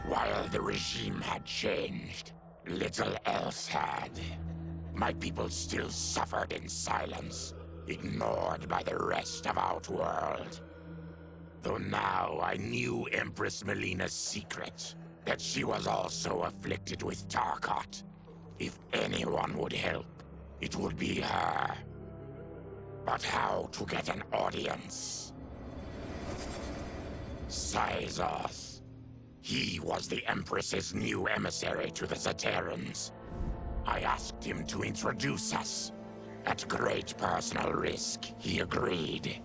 While the regime had changed, little else had. My people still suffered in silence, ignored by the rest of Outworld. Though now I knew Empress Melina's secret, that she was also afflicted with Tarkat. If anyone would help, it would be her. But how to get an audience? Syzoth. He was the Empress's new emissary to the Zaterrans. I asked him to introduce us. At great personal risk, he agreed.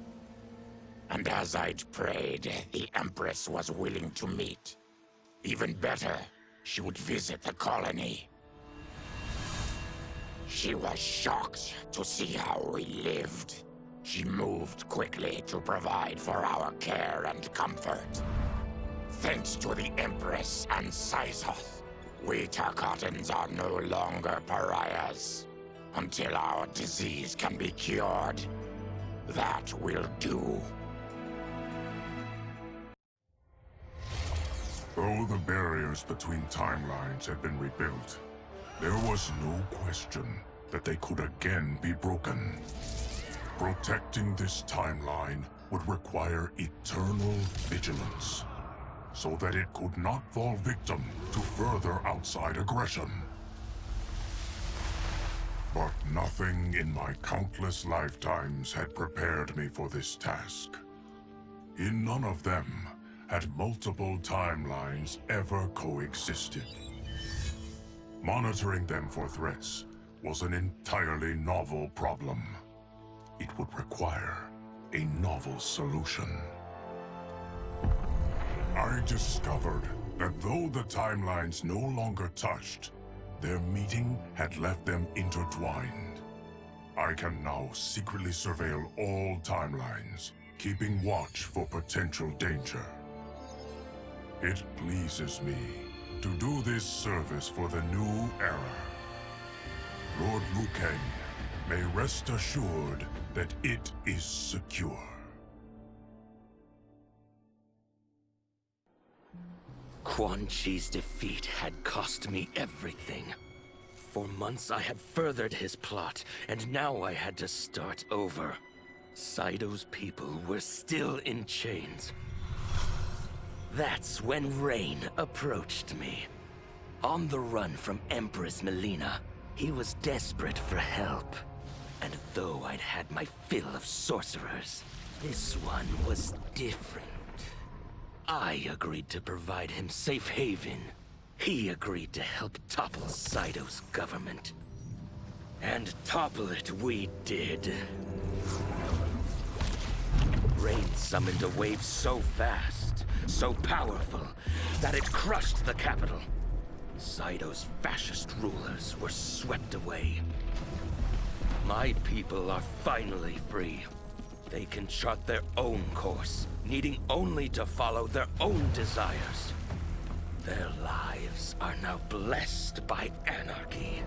And as I'd prayed, the Empress was willing to meet. Even better, she would visit the colony. She was shocked to see how we lived. She moved quickly to provide for our care and comfort. Thanks to the Empress and Syzoth, we Tarkatans are no longer pariahs. Until our disease can be cured, that will do. Though the barriers between timelines had been rebuilt, there was no question that they could again be broken. Protecting this timeline would require eternal vigilance, so that it could not fall victim to further outside aggression. But nothing in my countless lifetimes had prepared me for this task. In none of them had multiple timelines ever coexisted. Monitoring them for threats was an entirely novel problem. It would require a novel solution. I discovered that though the timelines no longer touched, their meeting had left them intertwined. I can now secretly surveil all timelines, keeping watch for potential danger. It pleases me to do this service for the new era. Lord Liu Kang may rest assured that it is secure. Quan Chi's defeat had cost me everything. For months I had furthered his plot, and now I had to start over. Saido's people were still in chains. That's when Rain approached me. On the run from Empress Melina, he was desperate for help. And though I'd had my fill of sorcerers, this one was different. I agreed to provide him safe haven. He agreed to help topple Saido's government. And topple it we did. Rain summoned a wave so fast, so powerful, that it crushed the capital. Saido's fascist rulers were swept away. My people are finally free. They can chart their own course, needing only to follow their own desires. Their lives are now blessed by anarchy.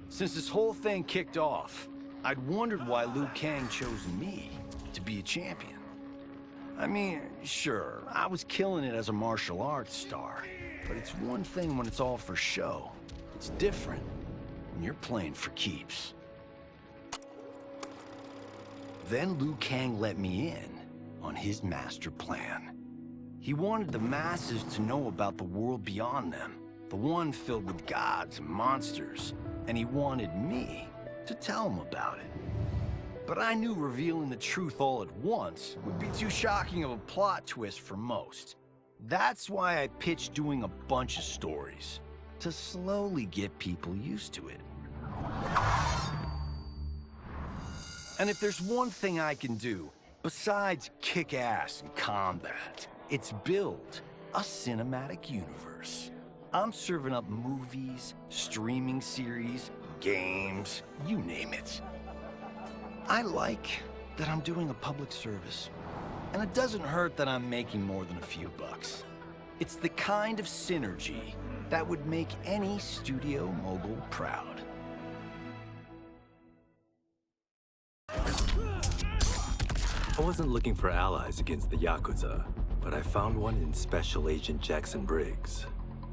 Since this whole thing kicked off, I'd wondered why Liu Kang chose me to be a champion. I mean, sure, I was killing it as a martial arts star, but it's one thing when it's all for show. It's different when you're playing for keeps. Then Liu Kang let me in on his master plan. He wanted the masses to know about the world beyond them, the one filled with gods and monsters, and he wanted me to tell them about it. But I knew revealing the truth all at once would be too shocking of a plot twist for most. That's why I pitched doing a bunch of stories, to slowly get people used to it. And if there's one thing I can do, besides kick ass in combat, it's build a cinematic universe. I'm serving up movies, streaming series, games, you name it. I like that I'm doing a public service. And it doesn't hurt that I'm making more than a few bucks. It's the kind of synergy that would make any studio mogul proud. I wasn't looking for allies against the Yakuza, but I found one in Special Agent Jackson Briggs.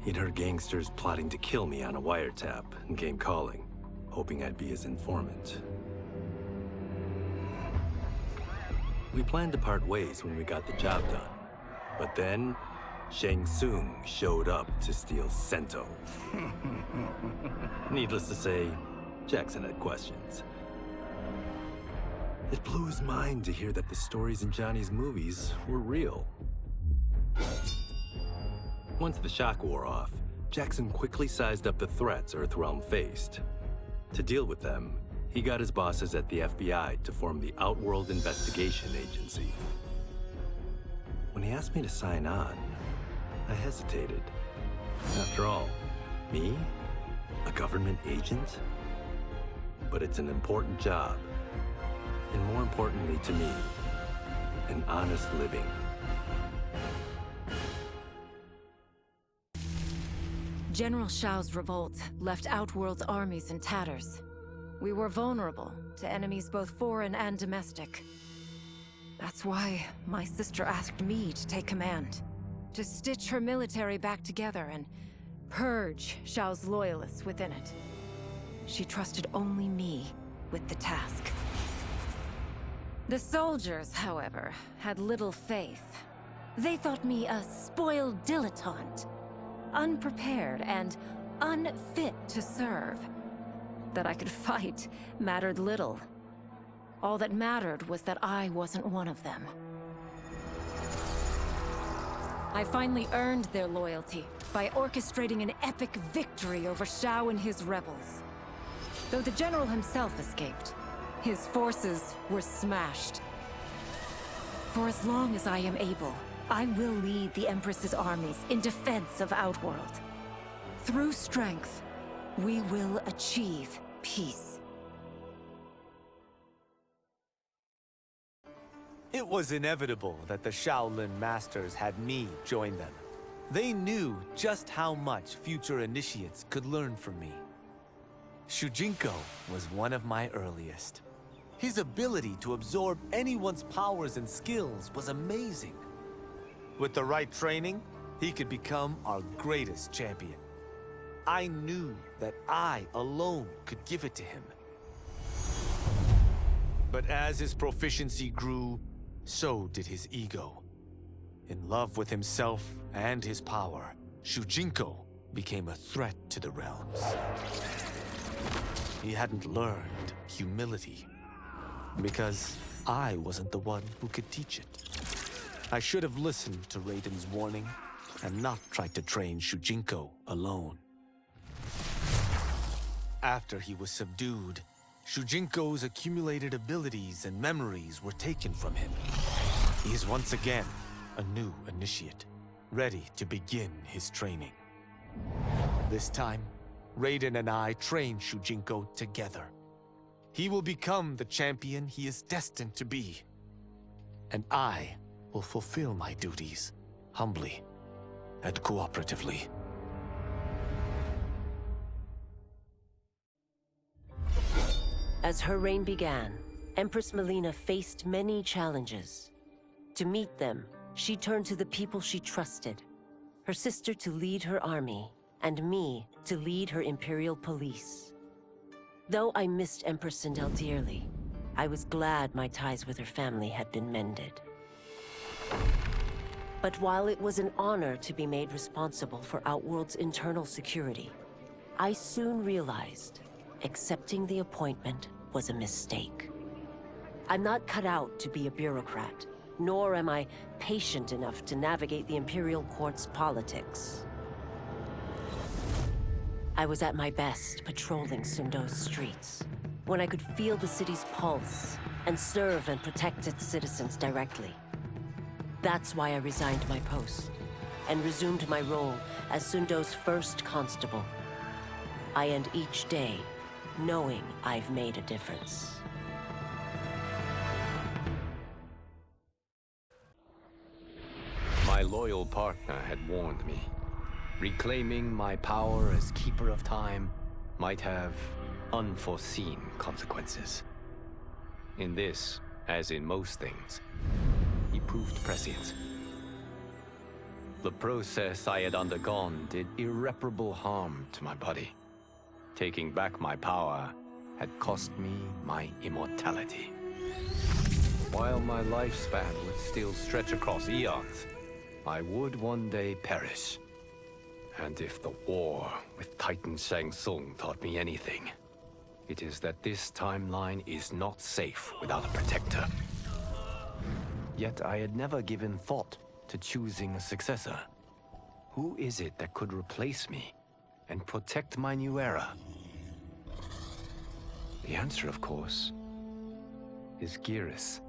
He'd heard gangsters plotting to kill me on a wiretap and came calling, hoping I'd be his informant. We planned to part ways when we got the job done. But then, Shang Tsung showed up to steal Sento. Needless to say, Jackson had questions. It blew his mind to hear that the stories in Johnny's movies were real. Once the shock wore off, Jackson quickly sized up the threats Earthrealm faced. To deal with them, he got his bosses at the FBI to form the Outworld Investigation Agency. When he asked me to sign on, I hesitated. After all, me? A government agent? But it's an important job. And more importantly to me, an honest living. General Shao's revolt left Outworld's armies in tatters. We were vulnerable to enemies both foreign and domestic. That's why my sister asked me to take command, to stitch her military back together and purge Shao's loyalists within it. She trusted only me with the task. The soldiers, however, had little faith. They thought me a spoiled dilettante, unprepared and unfit to serve. That I could fight mattered little. All that mattered was that I wasn't one of them. I finally earned their loyalty by orchestrating an epic victory over Shao and his rebels. Though the general himself escaped, his forces were smashed. For as long as I am able, I will lead the Empress's armies in defense of Outworld. Through strength, we will achieve peace. It was inevitable that the Shaolin Masters had me join them. They knew just how much future initiates could learn from me. Shujinko was one of my earliest. His ability to absorb anyone's powers and skills was amazing. With the right training, he could become our greatest champion. I knew that I alone could give it to him. But as his proficiency grew, so did his ego. In love with himself and his power, Shujinko became a threat to the realms. He hadn't learned humility, because I wasn't the one who could teach it. I should have listened to Raiden's warning and not tried to train Shujinko alone. After he was subdued, Shujinko's accumulated abilities and memories were taken from him. He is once again a new initiate, ready to begin his training. This time, Raiden and I train Shujinko together. He will become the champion he is destined to be. And I will fulfill my duties, humbly and cooperatively. As her reign began, Empress Melina faced many challenges. To meet them, she turned to the people she trusted. Her sister to lead her army, and me to lead her Imperial Police. Though I missed Empress Sindel dearly, I was glad my ties with her family had been mended. But while it was an honor to be made responsible for Outworld's internal security, I soon realized accepting the appointment was a mistake. I'm not cut out to be a bureaucrat, nor am I patient enough to navigate the Imperial Court's politics. I was at my best patrolling Sundo's streets, when I could feel the city's pulse and serve and protect its citizens directly. That's why I resigned my post and resumed my role as Sundo's first constable. I end each day knowing I've made a difference. My loyal partner had warned me. Reclaiming my power as Keeper of Time might have unforeseen consequences. In this, As in most things, he proved prescient. The process I had undergone did irreparable harm to my body. Taking back my power had cost me my immortality. While my lifespan would still stretch across eons, I would one day perish. And if the war with Titan Shang Tsung taught me anything, it is that this timeline is not safe without a protector. Yet I had never given thought to choosing a successor. Who is it that could replace me and protect my new era? The answer, of course, is Geras.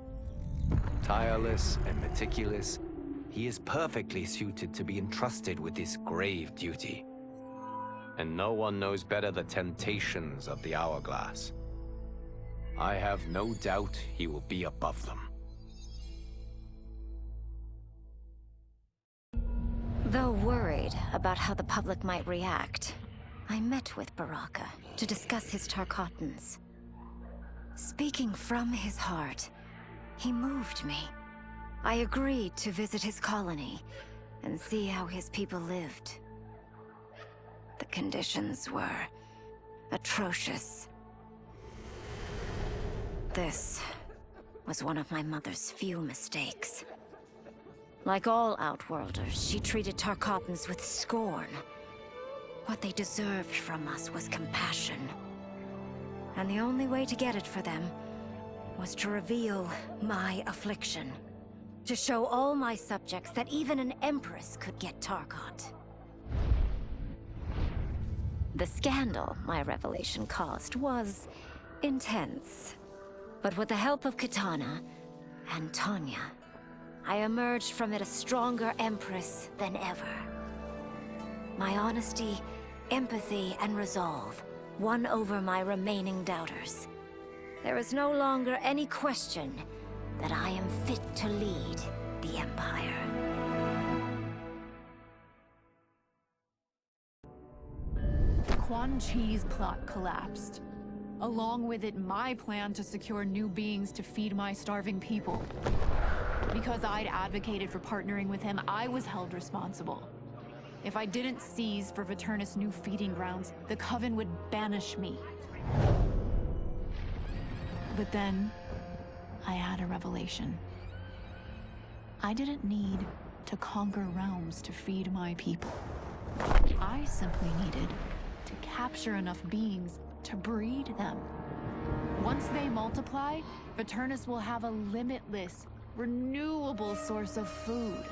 Tireless and meticulous, he is perfectly suited to be entrusted with this grave duty. And no one knows better the temptations of the hourglass. I have no doubt he will be above them. Though worried about how the public might react, I met with Baraka to discuss his Tarkatans. Speaking from his heart, he moved me. I agreed to visit his colony and see how his people lived. The conditions were atrocious. This was one of my mother's few mistakes. Like all Outworlders, she treated Tarkatans with scorn. What they deserved from us was compassion. And the only way to get it for them was to reveal my affliction. To show all my subjects that even an Empress could get Tarkat. The scandal my revelation caused was intense. But with the help of Kitana and Tanya, I emerged from it a stronger Empress than ever. My honesty, empathy, and resolve won over my remaining doubters. There is no longer any question that I am fit to lead the Empire. Quan Chi's plot collapsed. Along with it, my plan to secure new beings to feed my starving people. Because I'd advocated for partnering with him, I was held responsible. If I didn't seize for Viternus' new feeding grounds, the Coven would banish me. But then, I had a revelation. I didn't need to conquer realms to feed my people. I simply needed to capture enough beings to breed them. Once they multiply, Viternus will have a limitless, renewable source of food.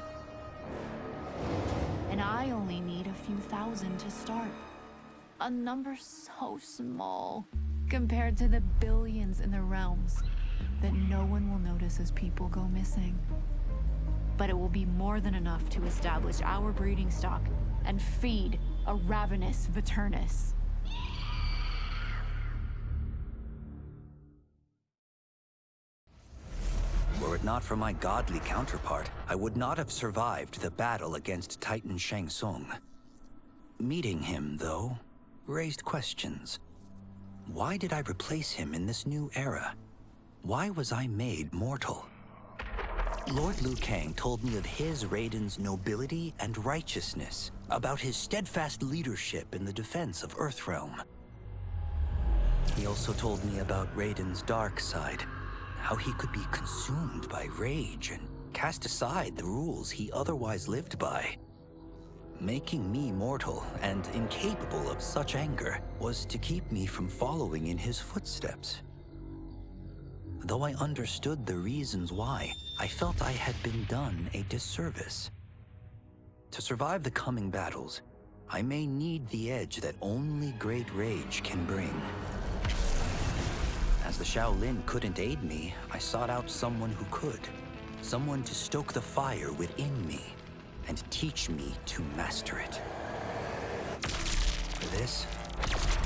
And I only need a few thousand to start. A number so small compared to the billions in the realms that no one will notice as people go missing. But it will be more than enough to establish our breeding stock and feed a ravenous Viternus. Were it not for my godly counterpart, I would not have survived the battle against Titan Shang Tsung. Meeting him, though, raised questions. Why did I replace him in this new era? Why was I made mortal? Lord Liu Kang told me of his Raiden's nobility and righteousness, about his steadfast leadership in the defense of Earthrealm. He also told me about Raiden's dark side, how he could be consumed by rage and cast aside the rules he otherwise lived by. Making me mortal and incapable of such anger was to keep me from following in his footsteps. Though I understood the reasons why, I felt I had been done a disservice. To survive the coming battles, I may need the edge that only great rage can bring. As the Shaolin couldn't aid me, I sought out someone who could. Someone to stoke the fire within me and teach me to master it. For this,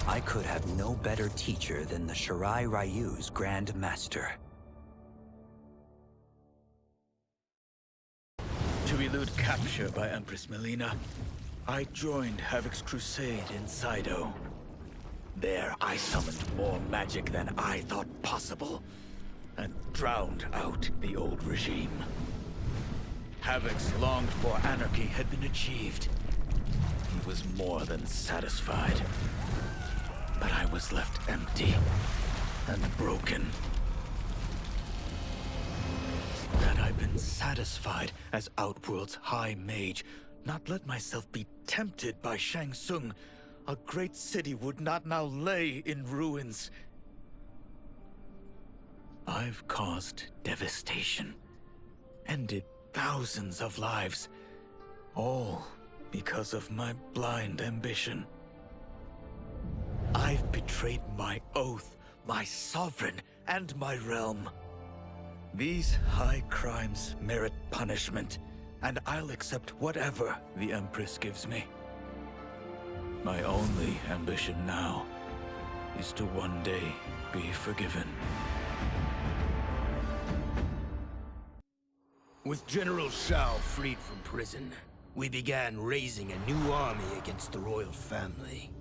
I could have no better teacher than the Shirai Ryu's Grand Master. To elude capture by Empress Melina, I joined Havoc's crusade in Sido. There, I summoned more magic than I thought possible, and drowned out the old regime. Havoc's longed-for anarchy had been achieved. He was more than satisfied. But I was left empty and broken. Had I been satisfied as Outworld's High Mage, not let myself be tempted by Shang Tsung, a great city would not now lay in ruins. I've caused devastation, ended thousands of lives, all because of my blind ambition. I've betrayed my oath, my sovereign, and my realm. These high crimes merit punishment, and I'll accept whatever the Empress gives me. My only ambition now is to one day be forgiven. With General Shao freed from prison, we began raising a new army against the royal family.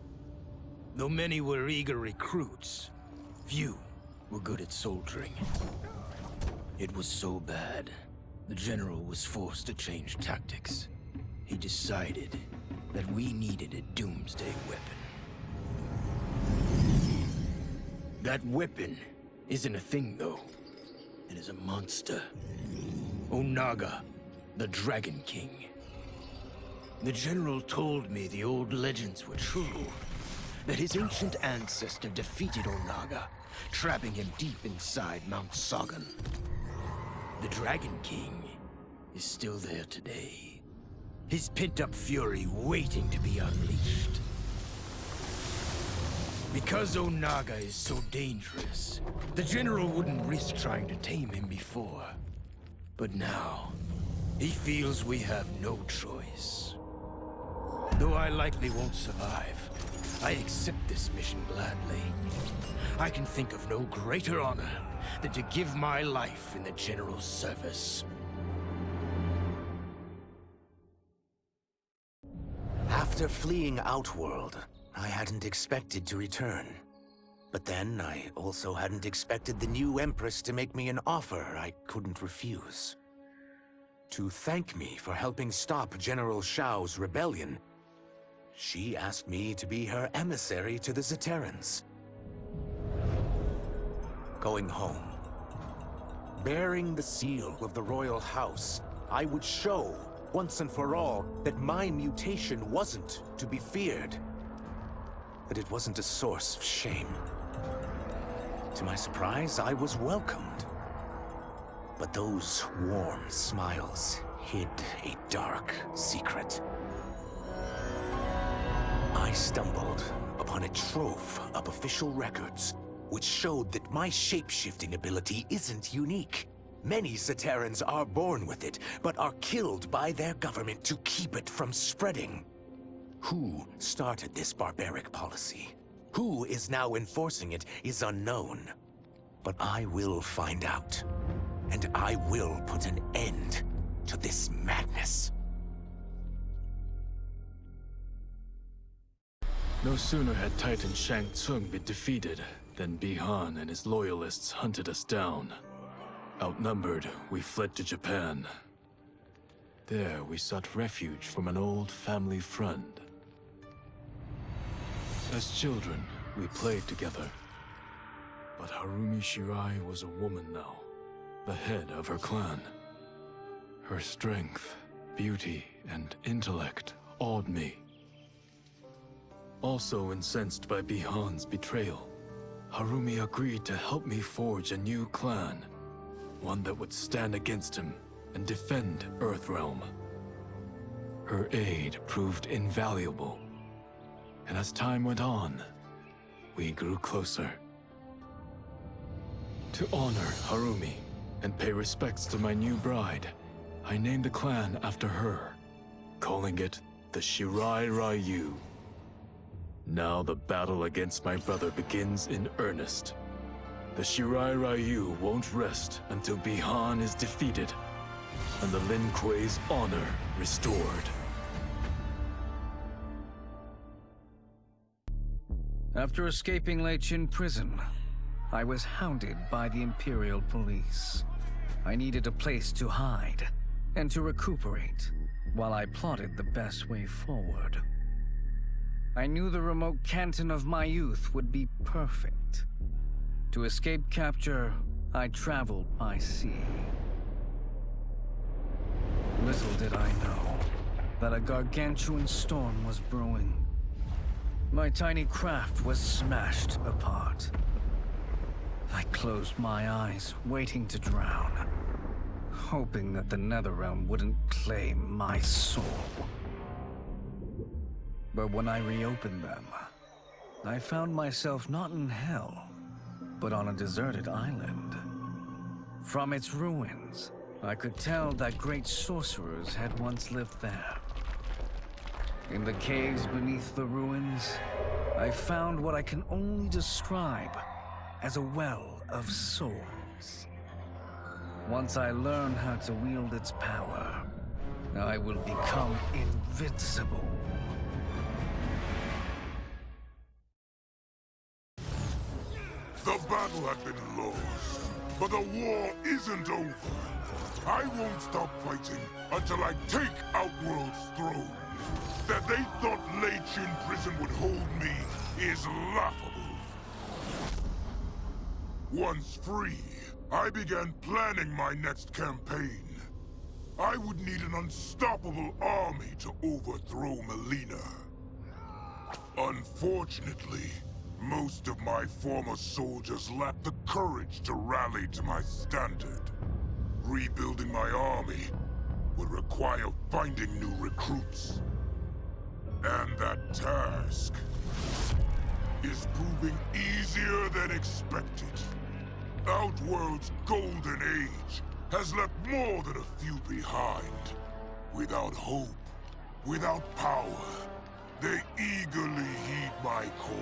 Though many were eager recruits, few were good at soldiering. It was so bad, the general was forced to change tactics. He decided that we needed a doomsday weapon. That weapon isn't a thing, though. It is a monster. Onaga, the Dragon King. The general told me the old legends were true, that his ancient ancestor defeated Onaga, trapping him deep inside Mount Sagan. The Dragon King is still there today, his pent-up fury waiting to be unleashed. Because Onaga is so dangerous, the general wouldn't risk trying to tame him before. But now, he feels we have no choice. Though I likely won't survive, I accept this mission gladly. I can think of no greater honor than to give my life in the general's service. After fleeing Outworld, I hadn't expected to return. But then, I also hadn't expected the new Empress to make me an offer I couldn't refuse. To thank me for helping stop General Shao's rebellion, she asked me to be her emissary to the Zaterrans. Going home, bearing the seal of the royal house, I would show, once and for all, that my mutation wasn't to be feared. That it wasn't a source of shame. To my surprise, I was welcomed. But those warm smiles hid a dark secret. I stumbled upon a trove of official records, which showed that my shape-shifting ability isn't unique. Many Zaterrans are born with it, but are killed by their government to keep it from spreading. Who started this barbaric policy? Who is now enforcing it is unknown. But I will find out. And I will put an end to this madness. No sooner had Titan Shang Tsung been defeated than Bi-Han and his loyalists hunted us down. Outnumbered, we fled to Japan. There, we sought refuge from an old family friend. As children, we played together. But Harumi Shirai was a woman now, the head of her clan. Her strength, beauty, and intellect awed me. Also incensed by Bi-Han's betrayal, Harumi agreed to help me forge a new clan, one that would stand against him and defend Earthrealm. Her aid proved invaluable, and as time went on, we grew closer. To honor Harumi and pay respects to my new bride, I named the clan after her, calling it the Shirai Ryu. Now the battle against my brother begins in earnest. The Shirai Ryu won't rest until Bi-Han is defeated, and the Lin Kuei's honor restored. After escaping Lei Chin prison, I was hounded by the Imperial Police. I needed a place to hide and to recuperate while I plotted the best way forward. I knew the remote canton of my youth would be perfect. To escape capture, I traveled by sea. Little did I know that a gargantuan storm was brewing. My tiny craft was smashed apart. I closed my eyes, waiting to drown, hoping that the Netherrealm wouldn't claim my soul. But when I reopened them, I found myself not in hell, but on a deserted island. From its ruins, I could tell that great sorcerers had once lived there. In the caves beneath the ruins, I found what I can only describe as a well of souls. Once I learn how to wield its power, I will become invincible. The battle had been lost, but the war isn't over. I won't stop fighting until I take Outworld's throne. That they thought Lei Qin prison would hold me is laughable. Once free, I began planning my next campaign. I would need an unstoppable army to overthrow Melina. Unfortunately, most of my former soldiers lacked the courage to rally to my standard. Rebuilding my army would require finding new recruits. And that task is proving easier than expected. Outworld's golden age has left more than a few behind. Without hope, without power, they eagerly heed my call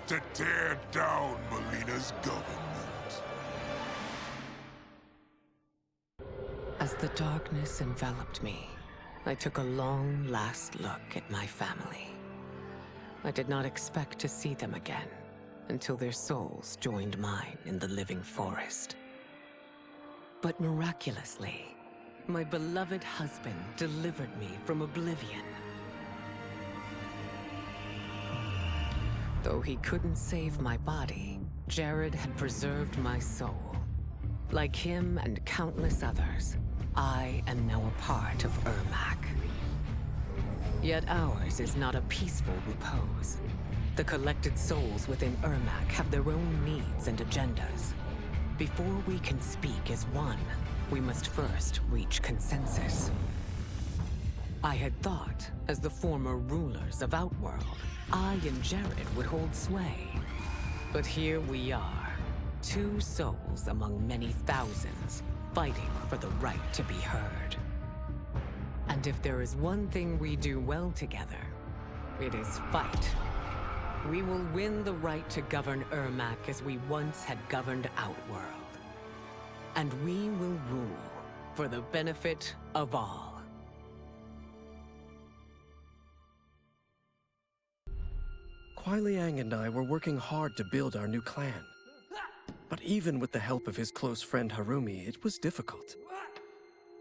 to tear down Melina's government. As the darkness enveloped me, I took a long last look at my family. I did not expect to see them again until their souls joined mine in the living forest. But miraculously, my beloved husband delivered me from oblivion. Though he couldn't save my body, Jared had preserved my soul. Like him and countless others, I am now a part of Ermac. Yet ours is not a peaceful repose. The collected souls within Ermac have their own needs and agendas. Before we can speak as one, we must first reach consensus. I had thought, as the former rulers of Outworld, I and Jared would hold sway. But here we are, two souls among many thousands, fighting for the right to be heard. And if there is one thing we do well together, it is fight. We will win the right to govern Ermac as we once had governed Outworld. And we will rule for the benefit of all. Kuai Liang and I were working hard to build our new clan. But even with the help of his close friend Harumi, it was difficult.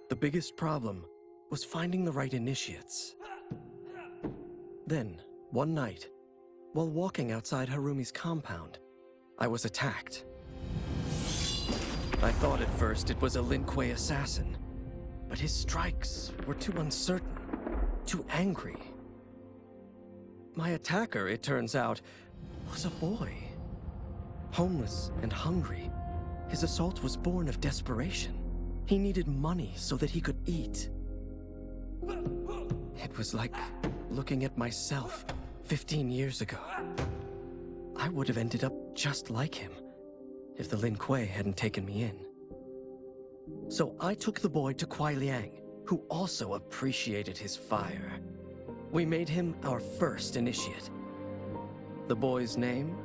The biggest problem was finding the right initiates. Then, one night, while walking outside Harumi's compound, I was attacked. I thought at first it was a Lin Kuei assassin, but his strikes were too uncertain, too angry. My attacker, it turns out, was a boy. Homeless and hungry, his assault was born of desperation. He needed money so that he could eat. It was like looking at myself 15 years ago. I would have ended up just like him if the Lin Kuei hadn't taken me in. So I took the boy to Kuai Liang, who also appreciated his fire. We made him our first initiate. The boy's name?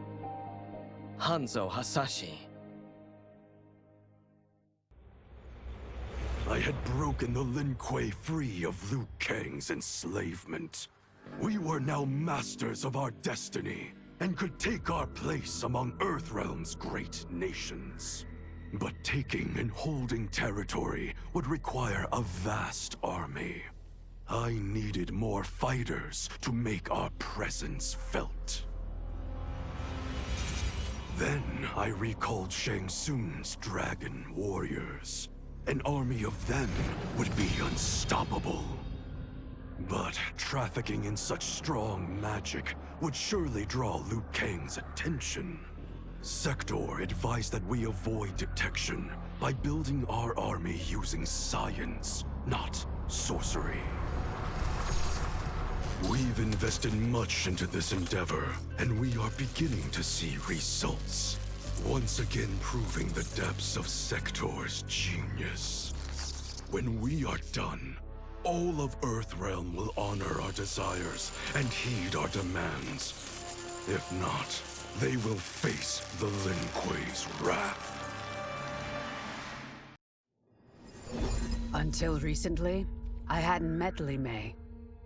Hanzo Hasashi. I had broken the Lin Kuei free of Liu Kang's enslavement. We were now masters of our destiny, and could take our place among Earthrealm's great nations. But taking and holding territory would require a vast army. I needed more fighters to make our presence felt. Then I recalled Shang Tsung's dragon warriors. An army of them would be unstoppable. But trafficking in such strong magic would surely draw Liu Kang's attention. Sector advised that we avoid detection by building our army using science, not sorcery. We've invested much into this endeavor, and we are beginning to see results. Once again proving the depths of Sector's genius. When we are done, all of Earthrealm will honor our desires and heed our demands. If not, they will face the Lin Kuei's wrath. Until recently, I hadn't met Li Mei,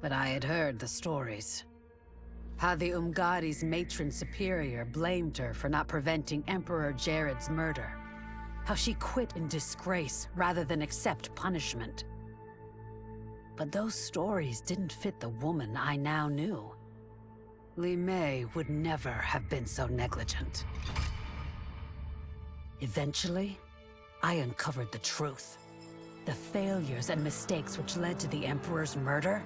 but I had heard the stories. How the Umgadi's matron superior blamed her for not preventing Emperor Jared's murder. How she quit in disgrace rather than accept punishment. But those stories didn't fit the woman I now knew. Li Mei would never have been so negligent. Eventually, I uncovered the truth. The failures and mistakes which led to the Emperor's murder,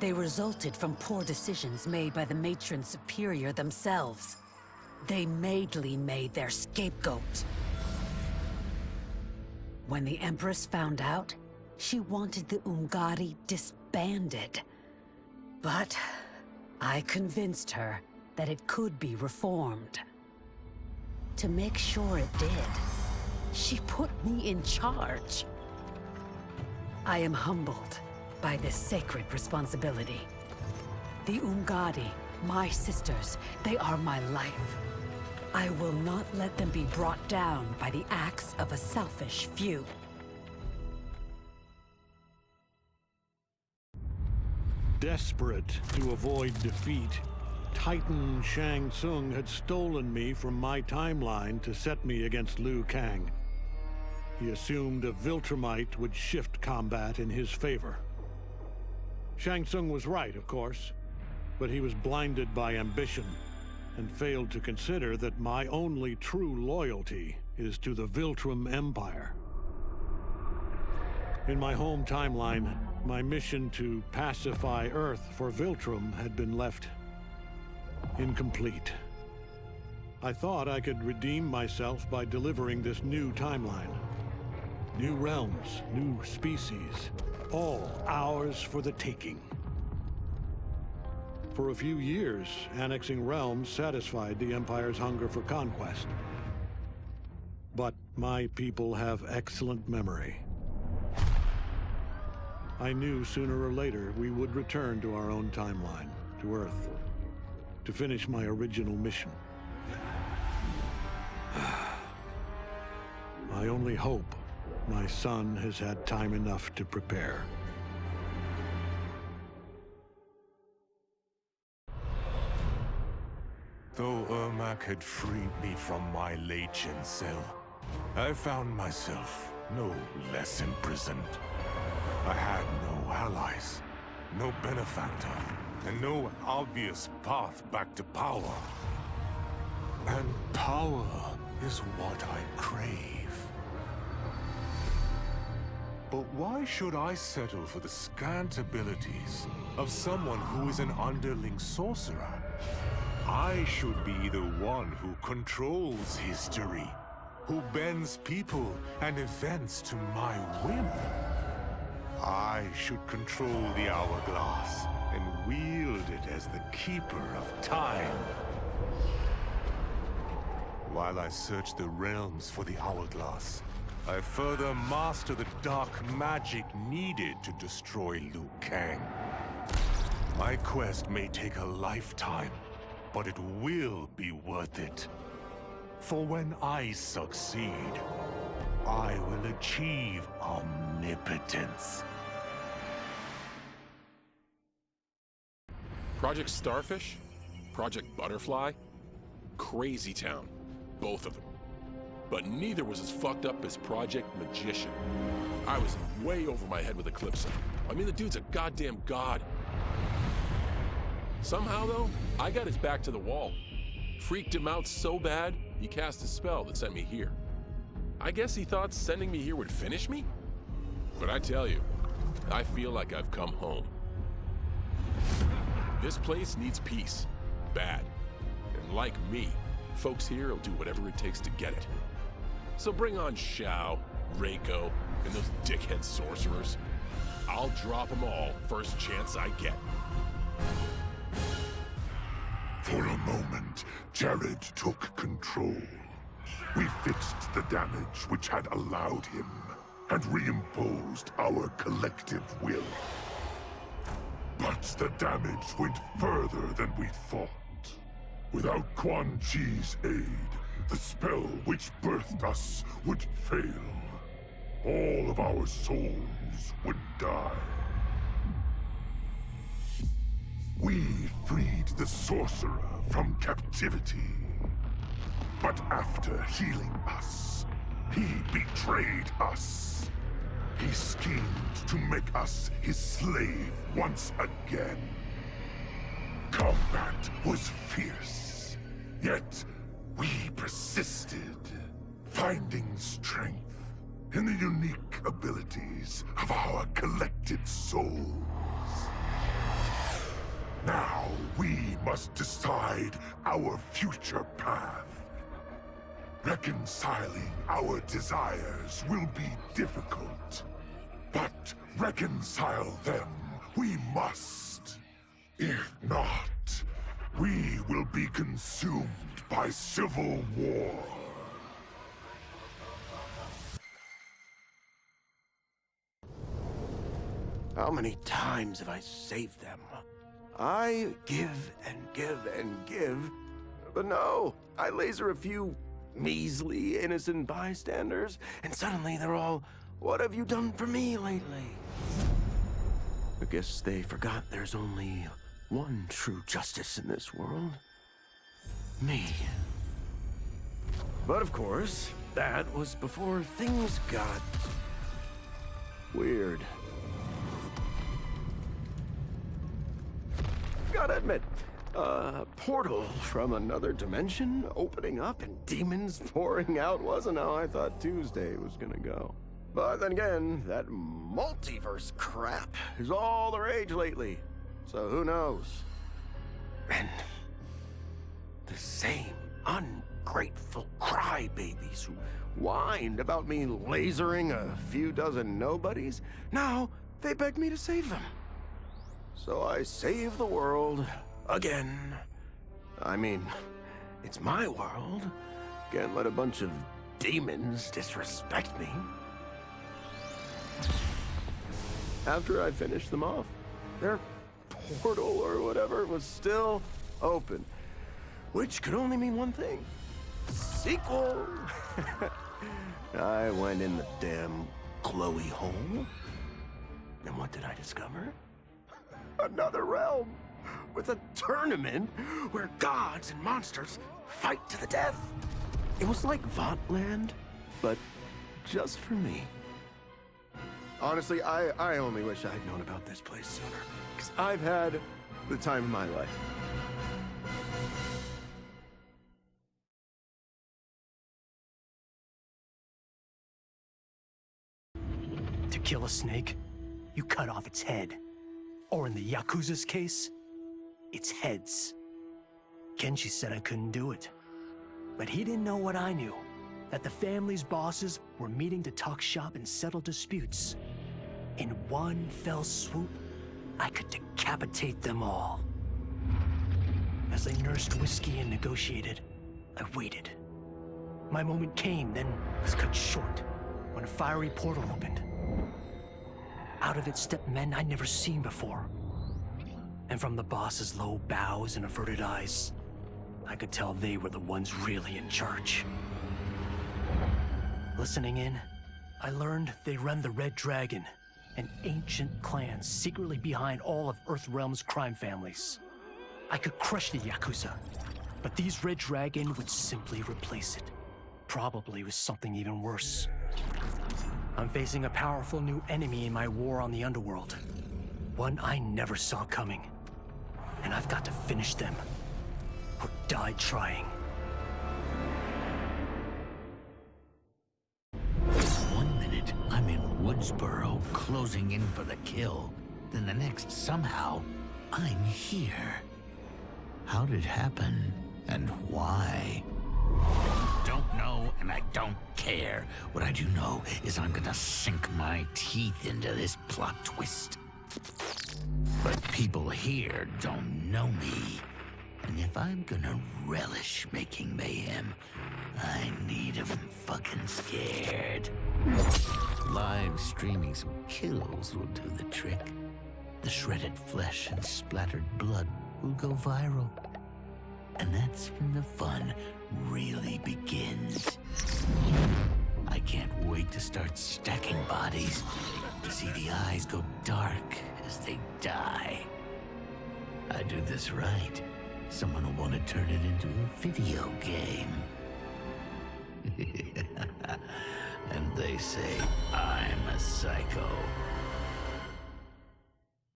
they resulted from poor decisions made by the matron superior themselves. They made Li Mei their scapegoat. When the Empress found out, she wanted the Umgadi disbanded. But I convinced her that it could be reformed. To make sure it did, she put me in charge. I am humbled by this sacred responsibility. The Umgadi, my sisters, they are my life. I will not let them be brought down by the acts of a selfish few. Desperate to avoid defeat, Titan Shang Tsung had stolen me from my timeline to set me against Liu Kang. He assumed a Viltrumite would shift combat in his favor. Shang Tsung was right, of course, but he was blinded by ambition and failed to consider that my only true loyalty is to the Viltrum Empire. In my home timeline, my mission to pacify Earth for Viltrum had been left incomplete. I thought I could redeem myself by delivering this new timeline. New realms, new species, all ours for the taking. For a few years, annexing realms satisfied the Empire's hunger for conquest. But my people have excellent memory. I knew sooner or later we would return to our own timeline, to Earth, to finish my original mission. I only hope my son has had time enough to prepare. Though Ermac had freed me from my Legion cell, I found myself no less imprisoned. I had no allies, no benefactor, and no obvious path back to power. And power is what I crave. But why should I settle for the scant abilities of someone who is an underling sorcerer? I should be the one who controls history, who bends people and events to my whim. I should control the hourglass and wield it as the keeper of time. While I search the realms for the hourglass, I further master the dark magic needed to destroy Liu Kang. My quest may take a lifetime, but it will be worth it. For when I succeed, I will achieve omnipotence. Project Starfish? Project Butterfly? crazy town. Both of them. But neither was as fucked up as Project Magician. I was way over my head with Eclipse. I mean, the dude's a goddamn god. Somehow, though, I got his back to the wall. Freaked him out so bad, he cast a spell that sent me here. I guess he thought sending me here would finish me? But I tell you, I feel like I've come home. This place needs peace. Bad. And like me, folks here will do whatever it takes to get it. So bring on Shao, Reiko, and those dickhead sorcerers. I'll drop them all first chance I get. For a moment, Jared took control. We fixed the damage which had allowed him, and reimposed our collective will. But the damage went further than we thought. Without Quan Chi's aid, the spell which birthed us would fail. All of our souls would die. We freed the sorcerer from captivity. But after healing us, he betrayed us. He schemed to make us his slave once again. Combat was fierce, yet we persisted, finding strength in the unique abilities of our collected souls. Now we must decide our future path. Reconciling our desires will be difficult, but reconcile them we must. If not, we will be consumed by civil war. How many times have I saved them? I give and give and give, but no, I laser a few measly innocent bystanders, and suddenly they're all, "What have you done for me lately?" I guess they forgot there's only one true justice in this world. Me. But of course, that was before things got weird. Gotta admit, a portal from another dimension opening up and demons pouring out wasn't how I thought Tuesday was gonna go. But then again, that multiverse crap is all the rage lately, so who knows? And the same ungrateful crybabies who whined about me lasering a few dozen nobodies, now they beg me to save them. So I save the world again. I mean, it's my world. Can't let a bunch of demons disrespect me. After I finished them off, their portal or whatever was still open, which could only mean one thing: sequel. I went in the damn Chloe hole, and what did I discover? Another realm with a tournament where gods and monsters fight to the death. It was like Votland, but just for me. Honestly, I only wish I had known about this place sooner, because I've had the time of my life. To kill a snake, you cut off its head. Or in the Yakuza's case, its heads. Kenshi said I couldn't do it. But he didn't know what I knew. That the family's bosses were meeting to talk shop and settle disputes. In one fell swoop, I could decapitate them all. As they nursed whiskey and negotiated, I waited. My moment came, then was cut short when a fiery portal opened. Out of it stepped men I'd never seen before. And from the boss's low bows and averted eyes, I could tell they were the ones really in charge. Listening in, I learned they run the Red Dragon, an ancient clan secretly behind all of Earthrealm's crime families. I could crush the Yakuza, But these Red Dragon would simply replace it. Probably with something even worse. I'm facing a powerful new enemy in my war on the underworld. One I never saw coming. And I've got to finish them. Or die trying. One minute, I'm in Woodsboro, closing in for the kill. Then the next, somehow, I'm here. How did it happen? And why? Don't know, and I don't care. What I do know is I'm gonna sink my teeth into this plot twist. But people here don't know me. And if I'm gonna relish making mayhem, I need 'em fucking scared. Live streaming some kills will do the trick. The shredded flesh and splattered blood will go viral. And that's when the fun really begins. I can't wait to start stacking bodies, to see the eyes go dark as they die. I do this right, someone will want to turn it into a video game. And they say I'm a psycho.